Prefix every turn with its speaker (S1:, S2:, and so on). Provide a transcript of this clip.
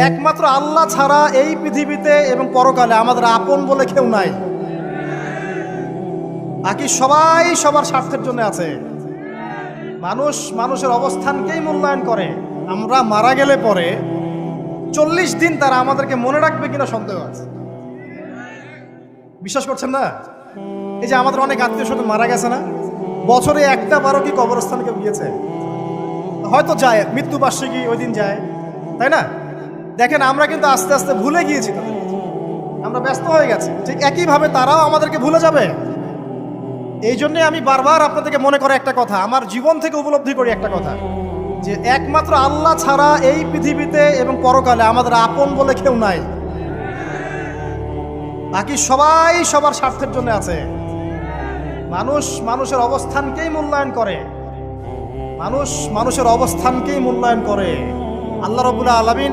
S1: একমাত্র আল্লাহ ছাড়া এই পৃথিবীতে এবং পরকালে আমাদের আপন বলে কেউ নাই। বাকি সবাই সবার স্বার্থের জন্য আছে। মানুষ মানুষের অবস্থানকেই মূল্যায়ন করে। আমরা মারা গেলে পরে 40 দিন তারা আমাদেরকে মনে রাখবে কিনা সন্দেহ আছে। বিশ্বাস করছেন না? এই যে আমাদের অনেক আত্মীয় স্বজন মারা গেছে না, বছরে একটা বারো কি কবরস্থানে কেউ গিয়েছে? হয়তো যায়, মৃত্যুবার্ষিকী ওই দিন যায়, তাই না? দেখেন আমরা কিন্তু আস্তে আস্তে ভুলে গিয়েছি তাদের, আমরা ব্যস্ত হয়ে গেছি। ঠিক একইভাবে তারাও আমাদেরকে ভুলে যাবে। এই জন্যে আমি বারবার আপনাদেরকে মনে করে একটা কথা, আমার জীবন থেকে উপলব্ধি করি একটা কথা, যে একমাত্র আল্লাহ ছাড়া এই পৃথিবীতে এবং পরকালে আমাদের আপন বলে কেউ নাই। বাকি সবাই সবার স্বার্থের জন্য আছে। মানুষ মানুষের অবস্থানকেই মূল্যায়ন করে। মানুষ মানুষের অবস্থানকেই মূল্যায়ন করে। আল্লাহ রাব্বুল আলামিন